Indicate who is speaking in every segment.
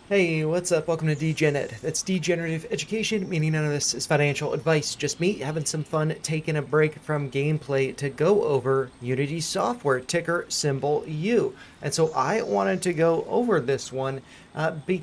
Speaker 1: Hey, what's up? Welcome to DGenEd. That's degenerative education, meaning none of this is financial advice. Just me having some fun taking a break from gameplay to go over Unity software, ticker symbol U. And so I wanted to go over this one actually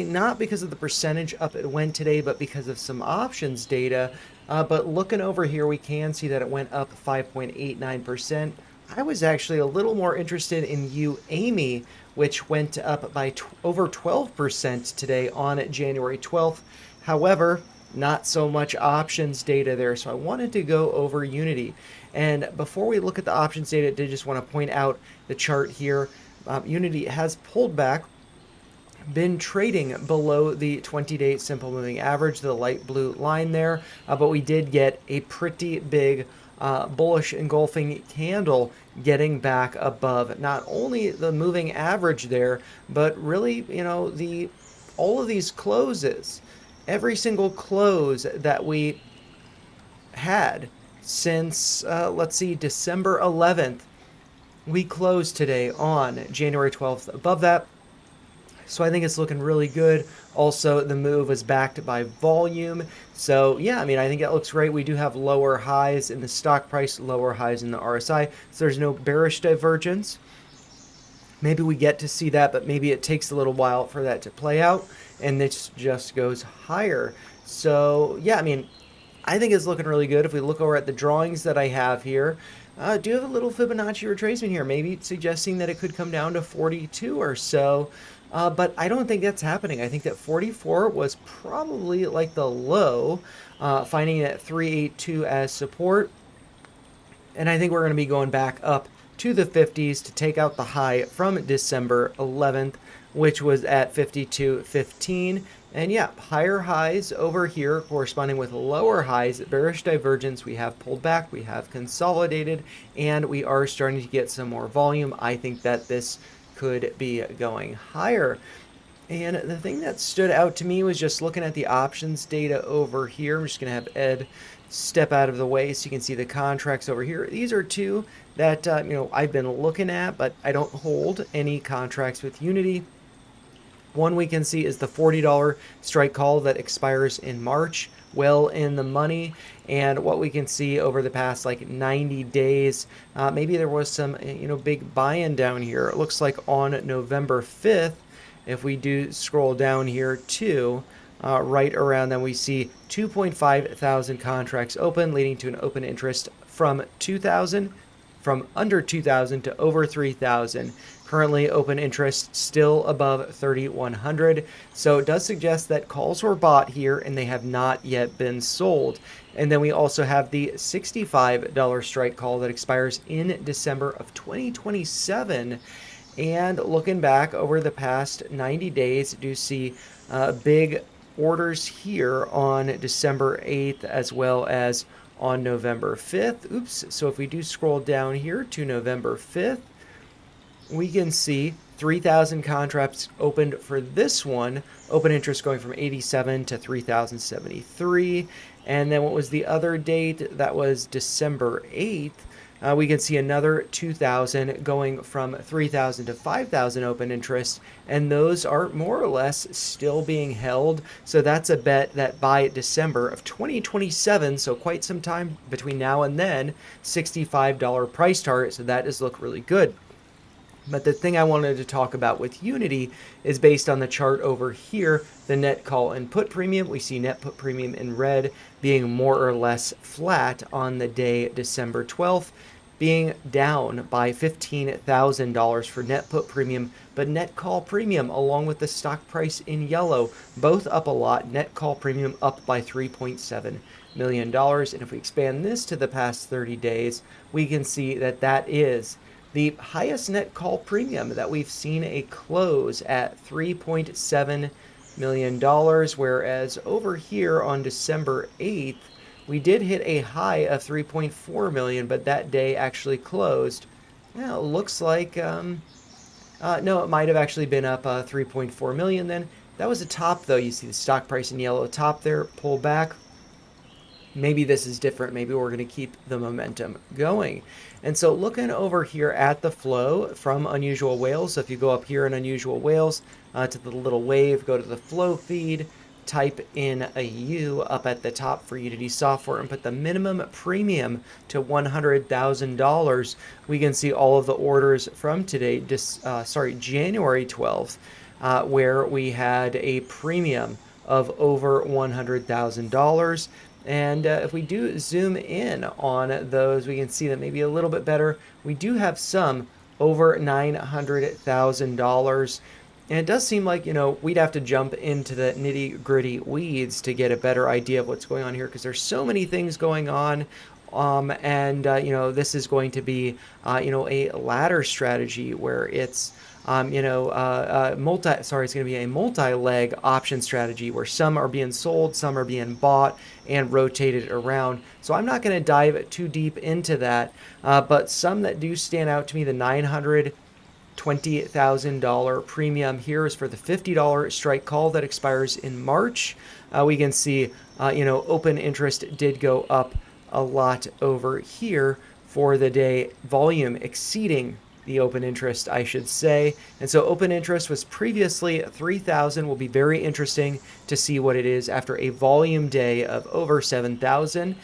Speaker 1: not because of the percentage up it went today, but because of some options data. But looking over here, we can see that it went up 5.89%. I was actually a little more interested in Amy, which went up by over 12% today on January 12th. However, not so much options data there, so I wanted to go over Unity. And before we look at the options data, I did just want to point out the chart here. Unity has pulled back, been trading below the 20-day simple moving average, the light blue line there, but we did get a pretty big bullish engulfing candle getting back above not only the moving average there, but really, the all of these closes, every single close that we had since let's see, December 11th, we closed today on January 12th above that. So I think it's looking really good. Also, the move was backed by volume. So yeah, I mean, I think it looks great. We do have lower highs in the stock price, lower highs in the RSI. So there's no bearish divergence. Maybe we get to see that, but maybe it takes a little while for that to play out, and this just goes higher. So yeah, I mean, I think it's looking really good. If we look over at the drawings that I have here, do have a little Fibonacci retracement here, maybe suggesting that it could come down to 42 or so. But I don't think that's happening. I think that 44 was probably like the low, finding it at 382 as support. And I think we're going to be going back up to the 50s to take out the high from December 11th, which was at 52.15. And yeah, higher highs over here corresponding with lower highs. Bearish divergence, we have pulled back, we have consolidated, and we are starting to get some more volume. I think that this could be going higher. And the thing that stood out to me was just looking at the options data over here. I'm just going to have Ed step out of the way so you can see the contracts over here. These are two that I've been looking at, but I don't hold any contracts with Unity. One we can see is the $40 strike call that expires in March, well in the money. And what we can see over the past like 90 days, maybe there was some big buy-in down here. It looks like on November 5th, if we do scroll down here too, right around then we see 2.5 thousand contracts open, leading to an open interest from under 2,000 to over 3,000. Currently, open interest still above 3,100. So it does suggest that calls were bought here and they have not yet been sold. And then we also have the $65 strike call that expires in December of 2027. And looking back over the past 90 days, do see big orders here on December 8th as well as on November 5th. Oops. So if we do scroll down here to November 5th, we can see 3,000 contracts opened for this one. Open interest going from 87 to 3,073. And then what was the other date? That was December 8th. We can see another 2,000 going from 3,000 to 5,000 open interest, and those are more or less still being held. So that's a bet that by December of 2027, so quite some time between now and then, $65 price target. So that does look really good. But the thing I wanted to talk about with Unity is based on the chart over here, the net call and put premium. We see net put premium in red being more or less flat on the day December 12th, being down by $15,000 for net put premium, but net call premium along with the stock price in yellow, both up a lot. Net call premium up by $3.7 million. And if we expand this to the past 30 days, we can see that that is the highest net call premium that we've seen a close at $3.7 million, whereas over here on December 8th, we did hit a high of 3.4 million, but that day actually closed. Well, it looks like, no, it might have actually been up 3.4 million then. That was a top though. You see the stock price in yellow top there, pull back. maybe this is different. Maybe we're going to keep the momentum going. And so looking over here at the flow from Unusual Whales, so if you go up here in Unusual Whales to the little wave, go to the flow feed, type in a U up at the top for Unity software and put the minimum premium to $100,000, we can see all of the orders from today, January 12th, where we had a premium of over $100,000. And if we do zoom in on those, we can see that maybe a little bit better. We do have some over $900,000. And it does seem like, we'd have to jump into the nitty gritty weeds to get a better idea of what's going on here because there's so many things going on. This is going to be, a ladder strategy where it's, it's going to be a multi-leg option strategy where some are being sold, some are being bought and rotated around. So I'm not going to dive too deep into that, but some that do stand out to me, the $920,000 premium here is for the $50 strike call that expires in March. We can see, open interest did go up a lot over here for the day, volume exceeding the open interest, I should say. And so open interest was previously 3,000. Will be very interesting to see what it is after a volume day of over 7,000.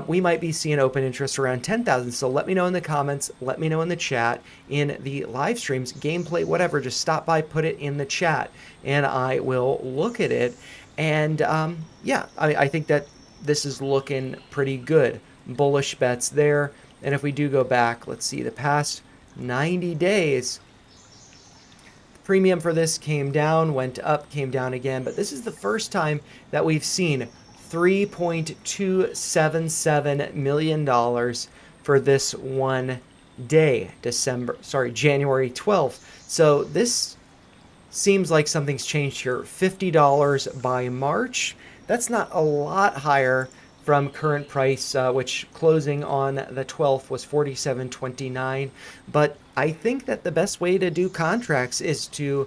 Speaker 1: We might be seeing open interest around 10,000. So let me know in the comments, let me know in the chat, in the live streams, gameplay, whatever, just stop by, put it in the chat, and I will look at it. And I think that this is looking pretty good. Bullish bets there. And if we do go back, let's see, the past 90 days, premium for this came down, went up, came down again, but this is the first time that we've seen $3.277 million for this one day, January 12th. So this seems like something's changed here. $50 by March. That's not a lot higher from current price, which closing on the 12th was $47.29. But I think that the best way to do contracts is to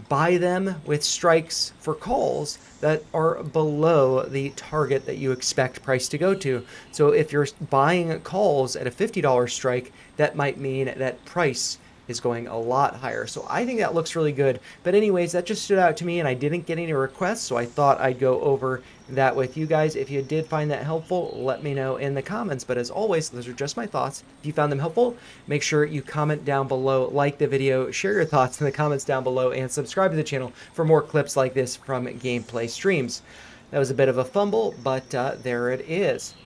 Speaker 1: buy them with strikes for calls that are below the target that you expect price to go to. So if you're buying calls at a $50 strike, that might mean that price is going a lot higher. So I think that looks really good. But anyways, that just stood out to me and I didn't get any requests, so I thought I'd go over that with you guys. If you did find that helpful, let me know in the comments. But as always, those are just my thoughts. If you found them helpful, make sure you comment down below, like the video, share your thoughts in the comments down below, and subscribe to the channel for more clips like this from gameplay streams. That was a bit of a fumble, but there it is.